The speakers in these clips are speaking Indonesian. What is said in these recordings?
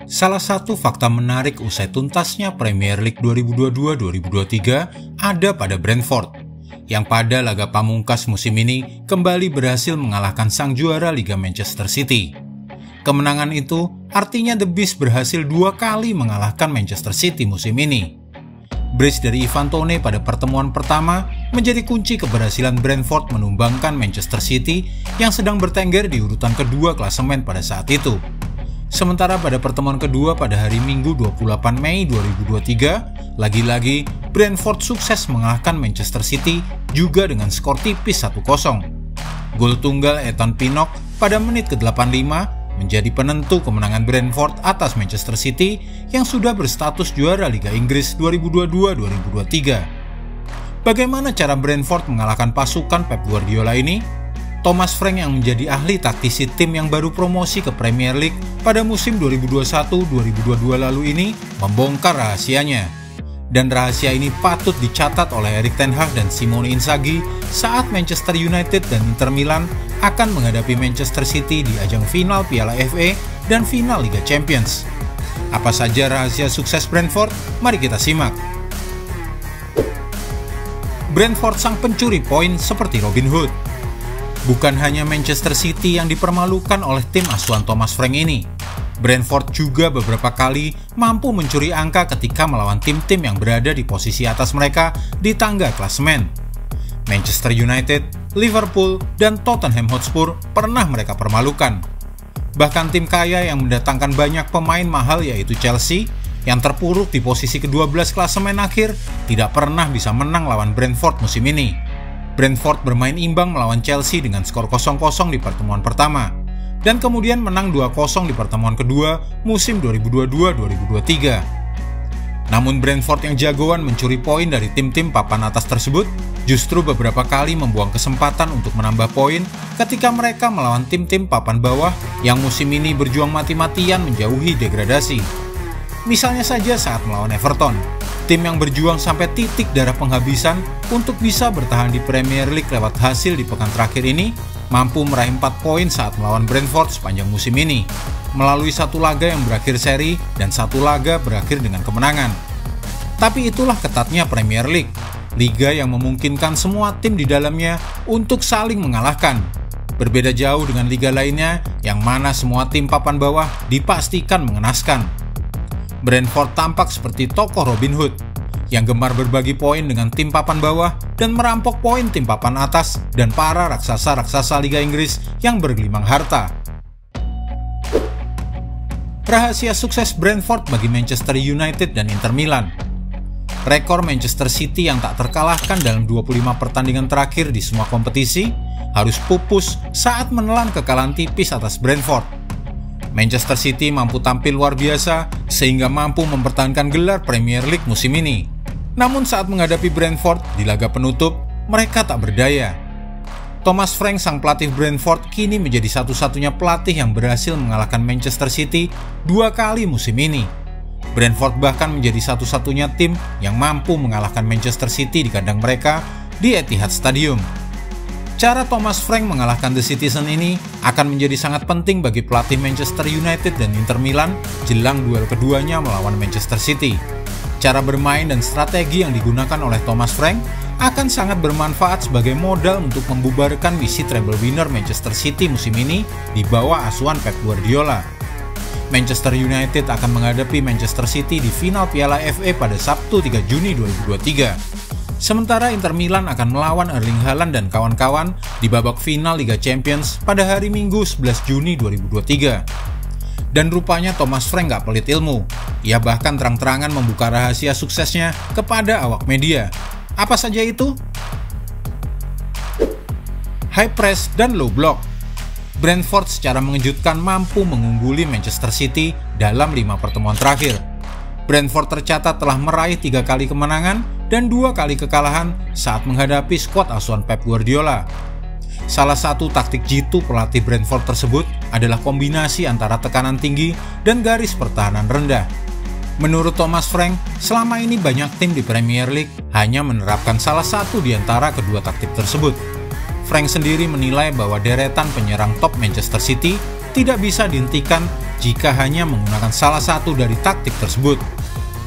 Salah satu fakta menarik usai tuntasnya Premier League 2022-2023 ada pada Brentford, yang pada laga pamungkas musim ini kembali berhasil mengalahkan sang juara Liga Manchester City. Kemenangan itu artinya The Beast berhasil 2 kali mengalahkan Manchester City musim ini. Brace dari Ivan Toney pada pertemuan pertama menjadi kunci keberhasilan Brentford menumbangkan Manchester City yang sedang bertengger di urutan kedua klasemen pada saat itu. Sementara pada pertemuan kedua pada hari Minggu 28 Mei 2023, lagi-lagi Brentford sukses mengalahkan Manchester City juga dengan skor tipis 1-0. Gol tunggal Ethan Pinnock pada menit ke-85 menjadi penentu kemenangan Brentford atas Manchester City yang sudah berstatus juara Liga Inggris 2022-2023. Bagaimana cara Brentford mengalahkan pasukan Pep Guardiola ini? Thomas Frank yang menjadi ahli taktisi tim yang baru promosi ke Premier League pada musim 2021-2022 lalu ini membongkar rahasianya. Dan rahasia ini patut dicatat oleh Erik ten Hag dan Simone Inzaghi saat Manchester United dan Inter Milan akan menghadapi Manchester City di ajang final Piala FA dan final Liga Champions. Apa saja rahasia sukses Brentford? Mari kita simak. Brentford sang pencuri poin seperti Robin Hood. Bukan hanya Manchester City yang dipermalukan oleh tim asuhan Thomas Frank ini. Brentford juga beberapa kali mampu mencuri angka ketika melawan tim-tim yang berada di posisi atas mereka di tangga klasemen. Manchester United, Liverpool, dan Tottenham Hotspur pernah mereka permalukan. Bahkan tim kaya yang mendatangkan banyak pemain mahal yaitu Chelsea, yang terpuruk di posisi ke-12 klasemen akhir, tidak pernah bisa menang lawan Brentford musim ini. Brentford bermain imbang melawan Chelsea dengan skor 0-0 di pertemuan pertama, dan kemudian menang 2-0 di pertemuan kedua musim 2022-2023. Namun Brentford yang jagoan mencuri poin dari tim-tim papan atas tersebut justru beberapa kali membuang kesempatan untuk menambah poin ketika mereka melawan tim-tim papan bawah yang musim ini berjuang mati-matian menjauhi degradasi. Misalnya saja saat melawan Everton, tim yang berjuang sampai titik darah penghabisan untuk bisa bertahan di Premier League lewat hasil di pekan terakhir ini, mampu meraih 4 poin saat melawan Brentford sepanjang musim ini, melalui 1 laga yang berakhir seri dan 1 laga berakhir dengan kemenangan. Tapi itulah ketatnya Premier League, liga yang memungkinkan semua tim di dalamnya untuk saling mengalahkan. Berbeda jauh dengan liga lainnya yang mana semua tim papan bawah dipastikan mengenaskan. Brentford tampak seperti tokoh Robin Hood yang gemar berbagi poin dengan tim papan bawah dan merampok poin tim papan atas dan para raksasa-raksasa Liga Inggris yang bergelimang harta. Rahasia sukses Brentford bagi Manchester United dan Inter Milan. Rekor Manchester City yang tak terkalahkan dalam 25 pertandingan terakhir di semua kompetisi harus pupus saat menelan kekalahan tipis atas Brentford. Manchester City mampu tampil luar biasa sehingga mampu mempertahankan gelar Premier League musim ini. Namun saat menghadapi Brentford di laga penutup, mereka tak berdaya. Thomas Frank sang pelatih Brentford kini menjadi satu-satunya pelatih yang berhasil mengalahkan Manchester City 2 kali musim ini. Brentford bahkan menjadi satu-satunya tim yang mampu mengalahkan Manchester City di kandang mereka di Etihad Stadium. Cara Thomas Frank mengalahkan The Citizen ini akan menjadi sangat penting bagi pelatih Manchester United dan Inter Milan jelang duel keduanya melawan Manchester City. Cara bermain dan strategi yang digunakan oleh Thomas Frank akan sangat bermanfaat sebagai modal untuk membubarkan misi treble winner Manchester City musim ini di bawah asuhan Pep Guardiola. Manchester United akan menghadapi Manchester City di final Piala FA pada Sabtu 3 Juni 2023. Sementara Inter Milan akan melawan Erling Haaland dan kawan-kawan di babak final Liga Champions pada hari Minggu 11 Juni 2023. Dan rupanya Thomas Frank gak pelit ilmu. Ia bahkan terang-terangan membuka rahasia suksesnya kepada awak media. Apa saja itu? High press dan low block. Brentford secara mengejutkan mampu mengungguli Manchester City dalam 5 pertemuan terakhir. Brentford tercatat telah meraih 3 kali kemenangan dan 2 kali kekalahan saat menghadapi skuad asuhan Pep Guardiola. Salah satu taktik jitu pelatih Brentford tersebut adalah kombinasi antara tekanan tinggi dan garis pertahanan rendah. Menurut Thomas Frank, selama ini banyak tim di Premier League hanya menerapkan salah satu di antara kedua taktik tersebut. Frank sendiri menilai bahwa deretan penyerang top Manchester City tidak bisa dihentikan jika hanya menggunakan salah satu dari taktik tersebut.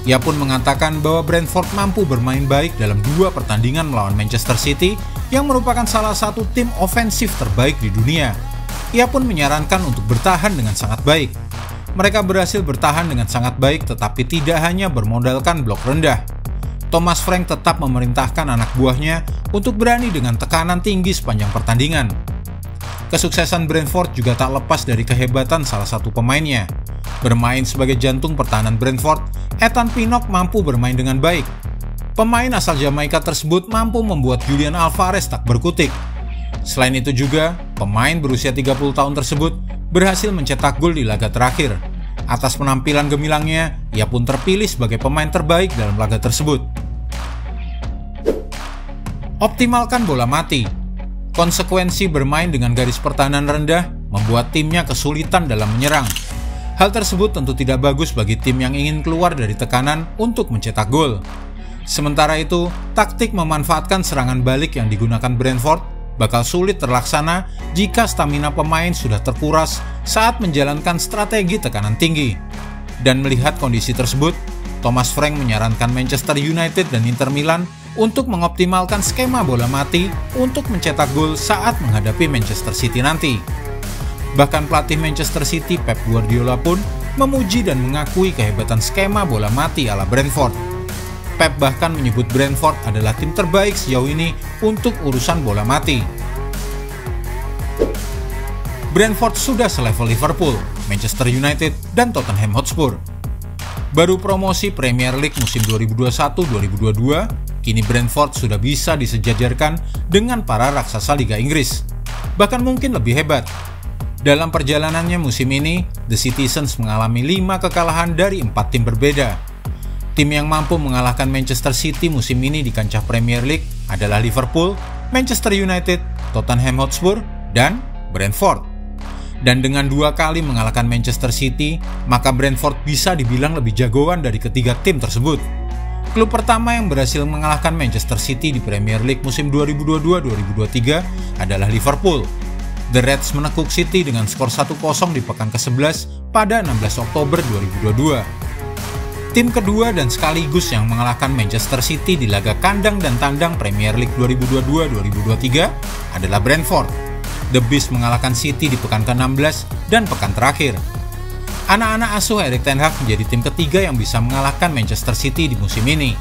Ia pun mengatakan bahwa Brentford mampu bermain baik dalam 2 pertandingan melawan Manchester City yang merupakan salah satu tim ofensif terbaik di dunia. Ia pun menyarankan untuk bertahan dengan sangat baik. Mereka berhasil bertahan dengan sangat baik tetapi tidak hanya bermodalkan blok rendah. Thomas Frank tetap memerintahkan anak buahnya untuk berani dengan tekanan tinggi sepanjang pertandingan. Kesuksesan Brentford juga tak lepas dari kehebatan salah satu pemainnya. Bermain sebagai jantung pertahanan Brentford, Ethan Pinnock mampu bermain dengan baik. Pemain asal Jamaika tersebut mampu membuat Julian Alvarez tak berkutik. Selain itu juga, pemain berusia 30 tahun tersebut berhasil mencetak gol di laga terakhir. Atas penampilan gemilangnya, ia pun terpilih sebagai pemain terbaik dalam laga tersebut. Optimalkan bola mati. Konsekuensi bermain dengan garis pertahanan rendah membuat timnya kesulitan dalam menyerang. Hal tersebut tentu tidak bagus bagi tim yang ingin keluar dari tekanan untuk mencetak gol. Sementara itu, taktik memanfaatkan serangan balik yang digunakan Brentford bakal sulit terlaksana jika stamina pemain sudah terkuras saat menjalankan strategi tekanan tinggi. Dan melihat kondisi tersebut, Thomas Frank menyarankan Manchester United dan Inter Milan untuk mengoptimalkan skema bola mati untuk mencetak gol saat menghadapi Manchester City nanti. Bahkan pelatih Manchester City Pep Guardiola pun memuji dan mengakui kehebatan skema bola mati ala Brentford. Pep bahkan menyebut Brentford adalah tim terbaik sejauh ini untuk urusan bola mati. Brentford sudah selevel Liverpool, Manchester United, dan Tottenham Hotspur. Baru promosi Premier League musim 2021-2022, kini Brentford sudah bisa disejajarkan dengan para raksasa Liga Inggris. Bahkan mungkin lebih hebat. Dalam perjalanannya musim ini, The Citizens mengalami 5 kekalahan dari 4 tim berbeda. Tim yang mampu mengalahkan Manchester City musim ini di kancah Premier League adalah Liverpool, Manchester United, Tottenham Hotspur, dan Brentford. Dan dengan 2 kali mengalahkan Manchester City, maka Brentford bisa dibilang lebih jagoan dari ketiga tim tersebut. Klub pertama yang berhasil mengalahkan Manchester City di Premier League musim 2022-2023 adalah Liverpool. The Reds menekuk City dengan skor 1-0 di pekan ke-11 pada 16 Oktober 2022. Tim kedua dan sekaligus yang mengalahkan Manchester City di laga kandang dan tandang Premier League 2022-2023 adalah Brentford. The Beast mengalahkan City di pekan ke-16 dan pekan terakhir. Anak-anak asuh Erik ten Hag menjadi tim ketiga yang bisa mengalahkan Manchester City di musim ini.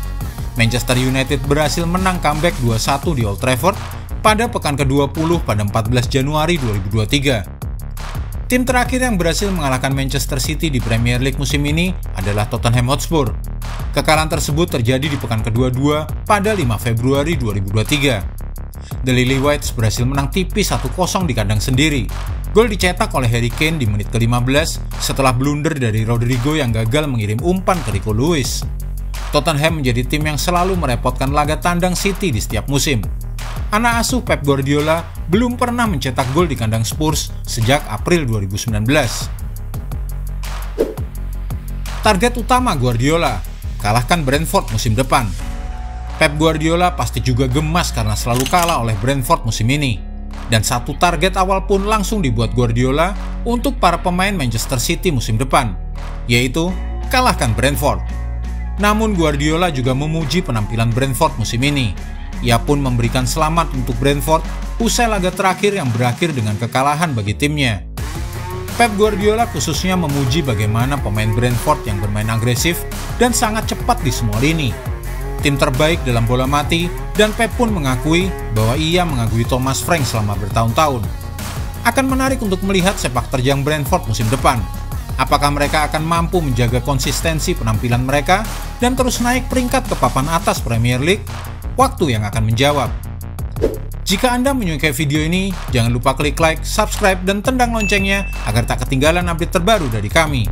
Manchester United berhasil menang comeback 2-1 di Old Trafford pada pekan ke-20 pada 14 Januari 2023. Tim terakhir yang berhasil mengalahkan Manchester City di Premier League musim ini adalah Tottenham Hotspur. Kekalahan tersebut terjadi di pekan ke-22 pada 5 Februari 2023. The Lily-Whites berhasil menang tipis 1-0 di kandang sendiri. Gol dicetak oleh Harry Kane di menit ke-15 setelah blunder dari Rodrigo yang gagal mengirim umpan ke Rico Lewis. Tottenham menjadi tim yang selalu merepotkan laga tandang City di setiap musim. Anak asuh Pep Guardiola belum pernah mencetak gol di kandang Spurs sejak April 2019. Target utama Guardiola, kalahkan Brentford musim depan. Pep Guardiola pasti juga gemas karena selalu kalah oleh Brentford musim ini. Dan satu target awal pun langsung dibuat Guardiola untuk para pemain Manchester City musim depan, yaitu kalahkan Brentford. Namun Guardiola juga memuji penampilan Brentford musim ini. Ia pun memberikan selamat untuk Brentford usai laga terakhir yang berakhir dengan kekalahan bagi timnya. Pep Guardiola khususnya memuji bagaimana pemain Brentford yang bermain agresif dan sangat cepat di semua lini. Tim terbaik dalam bola mati, dan Pep pun mengakui bahwa ia mengagumi Thomas Frank selama bertahun-tahun. Akan menarik untuk melihat sepak terjang Brentford musim depan. Apakah mereka akan mampu menjaga konsistensi penampilan mereka dan terus naik peringkat ke papan atas Premier League? Waktu yang akan menjawab. Jika Anda menyukai video ini, jangan lupa klik like, subscribe, dan tendang loncengnya agar tak ketinggalan update terbaru dari kami.